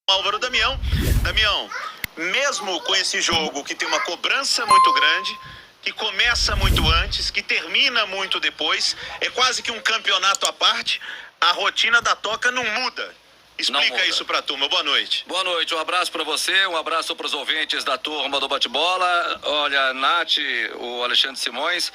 Álvaro Damião. Damião, mesmo com esse jogo que tem uma cobrança muito grande, que começa muito antes, que termina muito depois, é quase que um campeonato à parte, a rotina da Toca não muda. Explica isso pra turma. Boa noite. Boa noite, um abraço pra você, um abraço pros ouvintes da turma do Bate-Bola. Olha, Nath, o Alexandre Simões.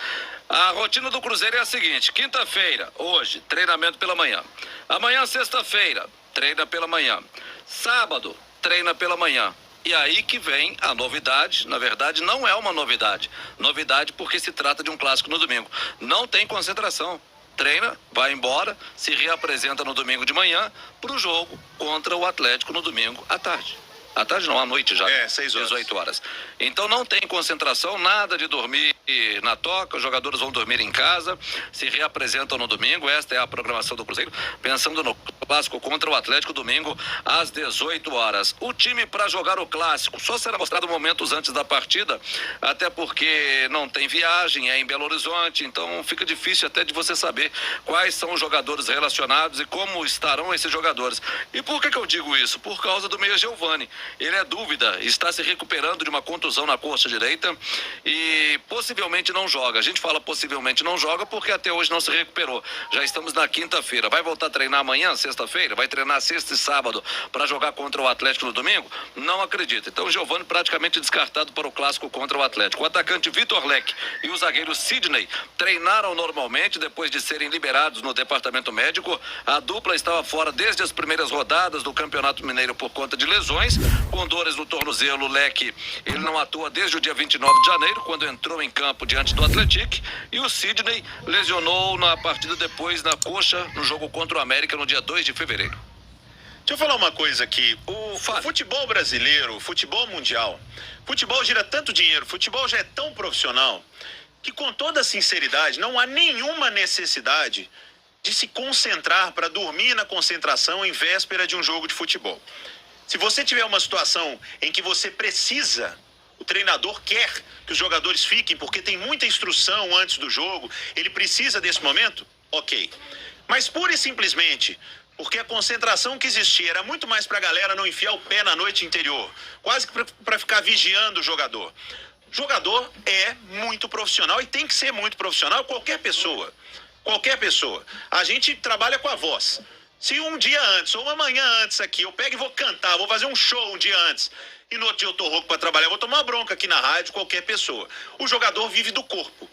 A rotina do Cruzeiro é a seguinte: quinta-feira, hoje, treinamento pela manhã. Amanhã, sexta-feira, treina pela manhã. Sábado, treina pela manhã. E aí que vem a novidade. Na verdade, não é uma novidade. Novidade porque se trata de um clássico no domingo. Não tem concentração. Treina, vai embora, se reapresenta no domingo de manhã para o jogo contra o Atlético no domingo à tarde. À tarde não, à noite já. 6 horas. 18 horas. Então não tem concentração, nada de dormir na Toca, os jogadores vão dormir em casa, se reapresentam no domingo, esta é a programação do Cruzeiro, pensando no clássico contra o Atlético domingo às 18 horas. O time para jogar o clássico só será mostrado momentos antes da partida, até porque não tem viagem, é em Belo Horizonte, então fica difícil até de você saber quais são os jogadores relacionados e como estarão esses jogadores. E por que eu digo isso? Por causa do meia Giovani. Ele é dúvida, está se recuperando de uma contusão na coxa direita e possivelmente não joga. A gente fala possivelmente não joga porque até hoje não se recuperou. Já estamos na quinta-feira. Vai voltar a treinar amanhã, sexta-feira? Vai treinar sexta e sábado para jogar contra o Atlético no domingo? Não acredito. Então o Giovani praticamente descartado para o clássico contra o Atlético. O atacante Vitor Leque e o zagueiro Sidney treinaram normalmente depois de serem liberados no departamento médico. A dupla estava fora desde as primeiras rodadas do Campeonato Mineiro por conta de lesões. Com dores no tornozelo, o Leque, ele não atua desde o dia 29 de janeiro, quando entrou em campo diante do Atlético, e o Sidney lesionou na partida depois na coxa, no jogo contra o América, no dia 2 de fevereiro. Deixa eu falar uma coisa aqui. O futebol brasileiro, o futebol mundial, futebol gira tanto dinheiro, futebol já é tão profissional, que com toda sinceridade, não há nenhuma necessidade de se concentrar para dormir na concentração em véspera de um jogo de futebol. Se você tiver uma situação em que você precisa, o treinador quer que os jogadores fiquem porque tem muita instrução antes do jogo, ele precisa desse momento, ok. Mas pura e simplesmente porque a concentração que existia era muito mais para a galera não enfiar o pé na noite anterior, quase que para ficar vigiando o jogador. O jogador é muito profissional e tem que ser muito profissional, qualquer pessoa. Qualquer pessoa. A gente trabalha com a voz. Se um dia antes, ou uma manhã antes aqui, eu pego e vou cantar, vou fazer um show um dia antes, e no outro dia eu tô rouco para trabalhar, vou tomar uma bronca aqui na rádio, qualquer pessoa. O jogador vive do corpo.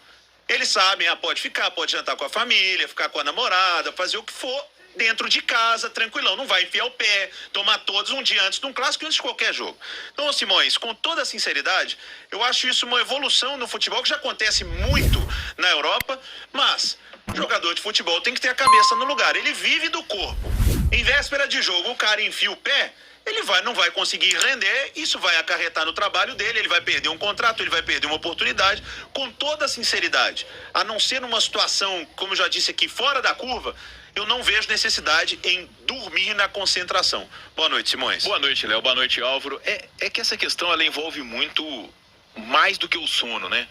Eles sabem, pode ficar, pode jantar com a família, ficar com a namorada, fazer o que for dentro de casa, tranquilão. Não vai enfiar o pé, tomar todos um dia antes de um clássico, antes de qualquer jogo. Então, Simões, com toda a sinceridade, eu acho isso uma evolução no futebol, que já acontece muito na Europa, mas jogador de futebol tem que ter a cabeça no lugar. Ele vive do corpo. Em véspera de jogo, o cara enfia o pé, ele não vai conseguir render, isso vai acarretar no trabalho dele, ele vai perder um contrato, ele vai perder uma oportunidade. Com toda a sinceridade, a não ser numa situação, como eu já disse aqui, fora da curva, eu não vejo necessidade em dormir na concentração. Boa noite, Simões. Boa noite, Léo. Boa noite, Álvaro. É que essa questão ela envolve muito mais do que o sono, né?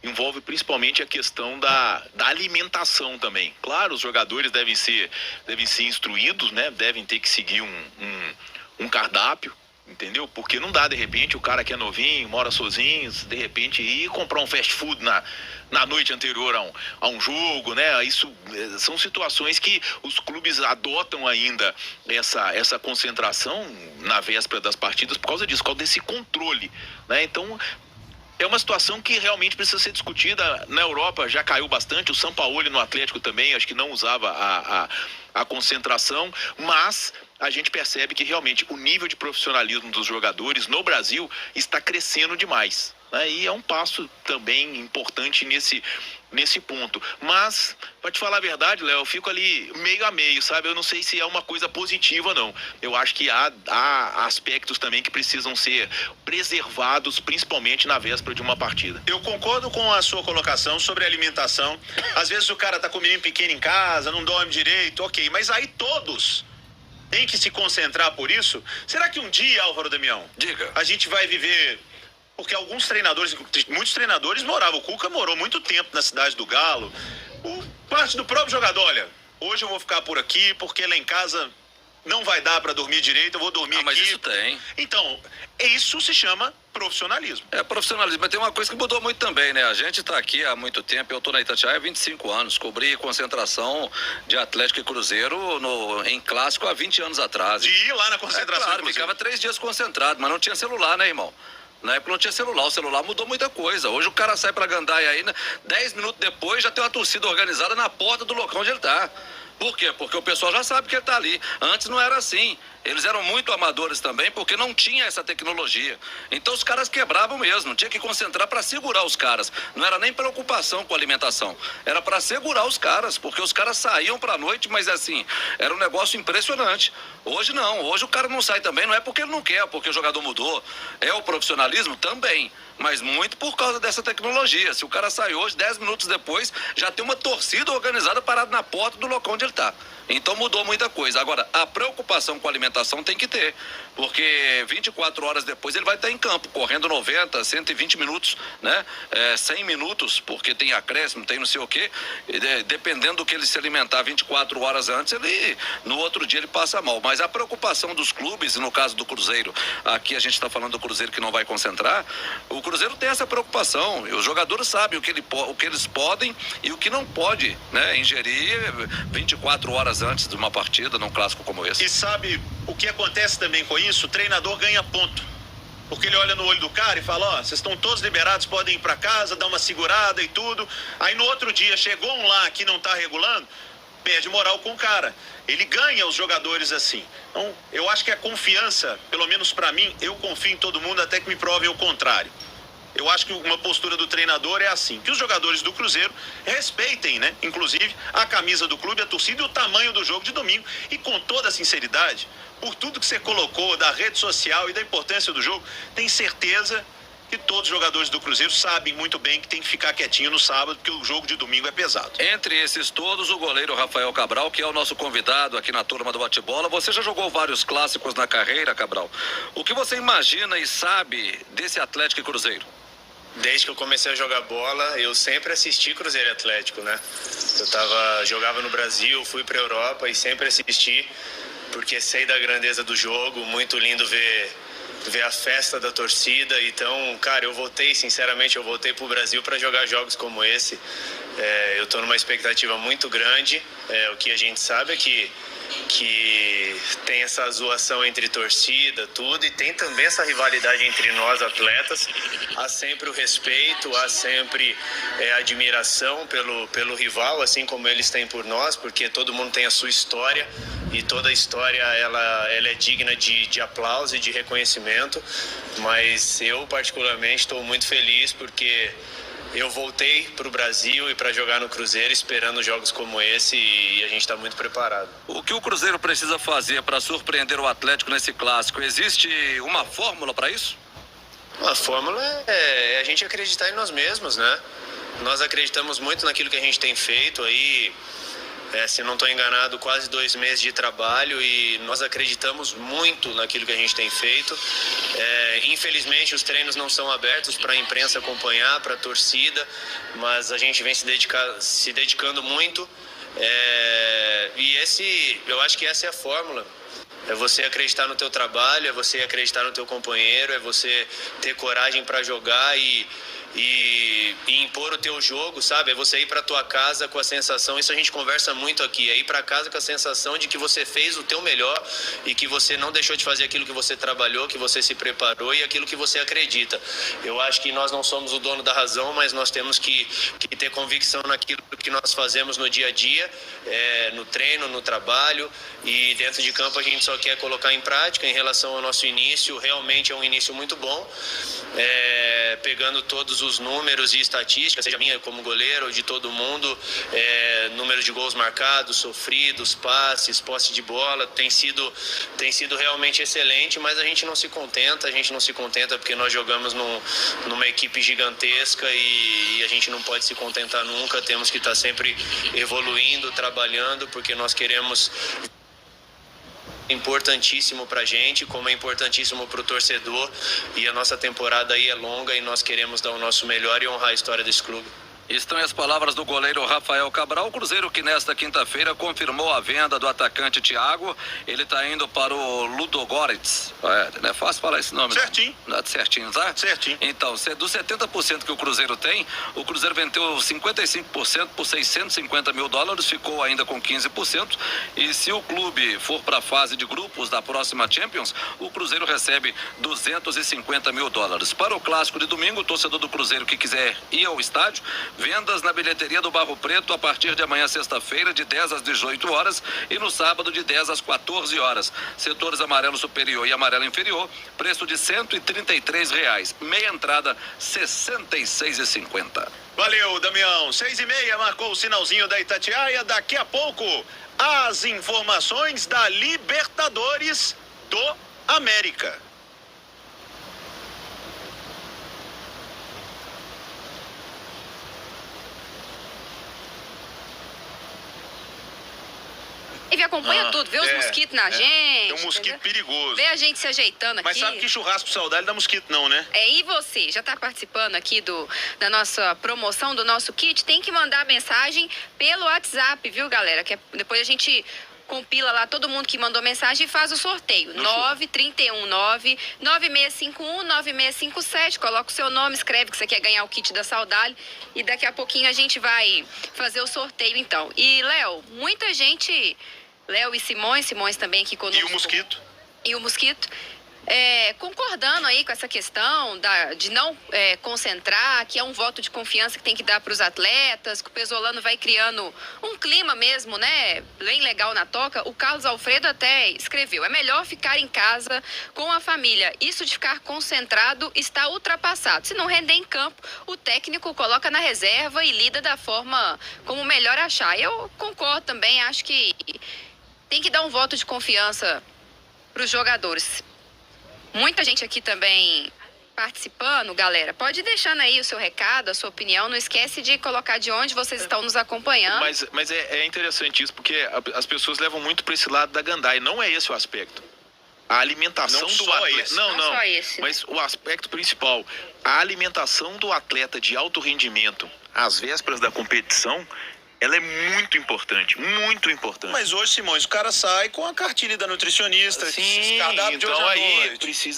Envolve principalmente a questão da alimentação também. Claro, os jogadores devem ser instruídos, né? Devem ter que seguir um cardápio, entendeu? Porque não dá, de repente, o cara que é novinho, mora sozinho, de repente ir comprar um fast food na noite anterior a um jogo, né? Isso são situações que os clubes adotam ainda essa concentração na véspera das partidas por causa disso, por causa desse controle, né? Então, é uma situação que realmente precisa ser discutida. Na Europa já caiu bastante, o Sampaoli no Atlético também, acho que não usava a concentração, mas a gente percebe que realmente o nível de profissionalismo dos jogadores no Brasil está crescendo demais, né? E é um passo também importante nesse ponto. Mas, para te falar a verdade, Léo, eu fico ali meio a meio, sabe? Eu não sei se é uma coisa positiva, não. Eu acho que há aspectos também que precisam ser preservados, principalmente na véspera de uma partida. Eu concordo com a sua colocação sobre a alimentação. Às vezes o cara tá com um menino pequeno em casa, não dorme direito, ok. Mas aí todos têm que se concentrar por isso. Será que um dia, Álvaro Damião, Diga. A gente vai viver... Porque alguns treinadores, muitos treinadores moravam. O Cuca morou muito tempo na cidade do Galo. Parte do próprio jogador, olha, hoje eu vou ficar por aqui porque lá em casa não vai dar para dormir direito, eu vou dormir aqui. Mas isso tem. Então, isso se chama profissionalismo. É profissionalismo, mas tem uma coisa que mudou muito também, né? A gente está aqui há muito tempo, eu estou na Itatiaia há 25 anos, cobri concentração de Atlético e Cruzeiro em clássico há 20 anos atrás. De ir lá na concentração. Claro, ficava 3 dias concentrado, mas não tinha celular, né, irmão? Na época não tinha celular, o celular mudou muita coisa. Hoje o cara sai pra Gandaia aí, 10 minutos depois já tem uma torcida organizada na porta do local onde ele tá. Por quê? Porque o pessoal já sabe que ele tá ali. Antes não era assim. Eles eram muito amadores também, porque não tinha essa tecnologia. Então os caras quebravam mesmo, tinha que concentrar para segurar os caras. Não era nem preocupação com a alimentação, era para segurar os caras, porque os caras saíam pra noite, mas assim, era um negócio impressionante. Hoje não, hoje o cara não sai também, não é porque ele não quer, porque o jogador mudou. É o profissionalismo também, mas muito por causa dessa tecnologia. Se o cara sai hoje, 10 minutos depois, já tem uma torcida organizada parada na porta do local onde ele tá. Então mudou muita coisa. Agora, a preocupação com a alimentação tem que ter, porque 24 horas depois ele vai estar em campo, correndo 90, 120 minutos, né? 100 minutos, porque tem acréscimo, tem não sei o quê. Dependendo do que ele se alimentar 24 horas antes, no outro dia ele passa mal. Mas a preocupação dos clubes, e no caso do Cruzeiro, aqui a gente está falando do Cruzeiro que não vai concentrar, o Cruzeiro tem essa preocupação, e os jogadores sabem o que eles podem e o que não pode, né, ingerir 24 horas antes de uma partida, num clássico como esse. E sabe o que acontece também com isso? O treinador ganha ponto. Porque ele olha no olho do cara e fala, ó, vocês estão todos liberados, podem ir para casa, dar uma segurada e tudo. Aí no outro dia chegou um lá que não tá regulando, perde moral com o cara. Ele ganha os jogadores assim. Então, eu acho que a confiança, pelo menos para mim, eu confio em todo mundo até que me provem o contrário. Eu acho que uma postura do treinador é assim, que os jogadores do Cruzeiro respeitem, né? Inclusive a camisa do clube, a torcida e o tamanho do jogo de domingo. E com toda sinceridade, por tudo que você colocou da rede social e da importância do jogo, tenho certeza que todos os jogadores do Cruzeiro sabem muito bem que tem que ficar quietinho no sábado, porque o jogo de domingo é pesado. Entre esses todos, o goleiro Rafael Cabral, que é o nosso convidado aqui na turma do bate-bola. Você já jogou vários clássicos na carreira, Cabral. O que você imagina e sabe desse Atlético e Cruzeiro? Desde que eu comecei a jogar bola, eu sempre assisti Cruzeiro e Atlético, né? Jogava no Brasil, fui pra Europa e sempre assisti, porque sei da grandeza do jogo, muito lindo ver a festa da torcida. Então, cara, sinceramente, eu voltei pro Brasil para jogar jogos como esse. Eu tô numa expectativa muito grande. O que a gente sabe é que tem essa zoação entre torcida, tudo, e tem também essa rivalidade entre nós atletas. Há sempre o respeito, há sempre admiração pelo rival, assim como eles têm por nós, porque todo mundo tem a sua história e toda a história ela é digna de aplauso e de reconhecimento. Mas eu particularmente estou muito feliz porque eu voltei para o Brasil e para jogar no Cruzeiro esperando jogos como esse, e a gente está muito preparado. O que o Cruzeiro precisa fazer para surpreender o Atlético nesse clássico? Existe uma fórmula para isso? A fórmula é a gente acreditar em nós mesmos, né? Nós acreditamos muito naquilo que a gente tem feito aí. Se não estou enganado, quase 2 meses de trabalho, e nós acreditamos muito naquilo que a gente tem feito. Infelizmente os treinos não são abertos para a imprensa acompanhar, para a torcida, mas a gente vem se dedicando muito. Eu acho que essa é a fórmula. É você acreditar no teu trabalho, é você acreditar no teu companheiro, é você ter coragem para jogar e impor o teu jogo, sabe? É você ir para tua casa com a sensação, isso a gente conversa muito aqui, é ir para casa com a sensação de que você fez o teu melhor e que você não deixou de fazer aquilo que você trabalhou, que você se preparou e aquilo que você acredita. Eu acho que nós não somos o dono da razão, mas nós temos que ter convicção naquilo que nós fazemos no dia a dia, no treino, no trabalho, e dentro de campo a gente só quer colocar em prática. Em relação ao nosso início, realmente é um início muito bom, pegando todos os números e estatísticas, seja minha como goleiro ou de todo mundo, número de gols marcados, sofridos, passes, posse de bola, tem sido realmente excelente, mas a gente não se contenta porque nós jogamos numa equipe gigantesca e a gente não pode se contentar nunca, temos que estar sempre evoluindo, trabalhando, porque nós queremos... importantíssimo pra gente, como é importantíssimo pro torcedor, e a nossa temporada aí é longa e nós queremos dar o nosso melhor e honrar a história desse clube. Estão as palavras do goleiro Rafael Cabral. O Cruzeiro que nesta quinta-feira confirmou a venda do atacante Thiago. Ele está indo para o Ludogorets. Não é fácil falar esse nome. Certinho. Não, certinho, tá? Certinho. Então, dos 70% que o Cruzeiro tem, o Cruzeiro vendeu 55% por $650 mil, ficou ainda com 15%. E se o clube for para a fase de grupos da próxima Champions, o Cruzeiro recebe $250 mil. Para o clássico de domingo, o torcedor do Cruzeiro que quiser ir ao estádio, vendas na bilheteria do Barro Preto a partir de amanhã, sexta-feira, de 10 às 18 horas e no sábado, de 10 às 14 horas. Setores amarelo superior e amarelo inferior, preço de R$ 133. Meia entrada, R$ 66,50. Valeu, Damião. 6:30, marcou o sinalzinho da Itatiaia. Daqui a pouco, as informações da Libertadores do América. Ele acompanha tudo, vê os mosquitos na gente. É um mosquito entendeu? perigoso. Vê a gente se ajeitando aqui. Mas sabe que churrasco saudável dá mosquito não, né? E você, já tá participando aqui da nossa promoção, do nosso kit? Tem que mandar mensagem pelo WhatsApp, viu, galera? Que depois a gente compila lá todo mundo que mandou mensagem e faz o sorteio. 931-9651-9657. Coloca o seu nome, escreve que você quer ganhar o kit da Saudade. E daqui a pouquinho a gente vai fazer o sorteio, então. E, Léo, muita gente... Léo e Simões também aqui conosco. E o mosquito? E o mosquito. Concordando aí com essa questão de não concentrar, que é um voto de confiança que tem que dar para os atletas, que o Pesolano vai criando um clima mesmo, né, bem legal na toca. O Carlos Alfredo até escreveu: é melhor ficar em casa com a família. Isso de ficar concentrado está ultrapassado. Se não render em campo, o técnico coloca na reserva e lida da forma como melhor achar. Eu concordo também, acho que tem que dar um voto de confiança para os jogadores. Muita gente aqui também participando, galera. Pode ir deixando aí o seu recado, a sua opinião. Não esquece de colocar de onde vocês estão nos acompanhando. Mas é interessante isso, porque as pessoas levam muito para esse lado da gandaia. Não é esse o aspecto. A alimentação Não do só atleta. esse. Não, Não só esse. Mas o aspecto principal, a alimentação do atleta de alto rendimento às vésperas da competição, ela é muito importante, muito importante. Mas hoje, Simões, o cara sai com a cartilha da nutricionista, Sim, cardápio de hoje então à aí noite. precisa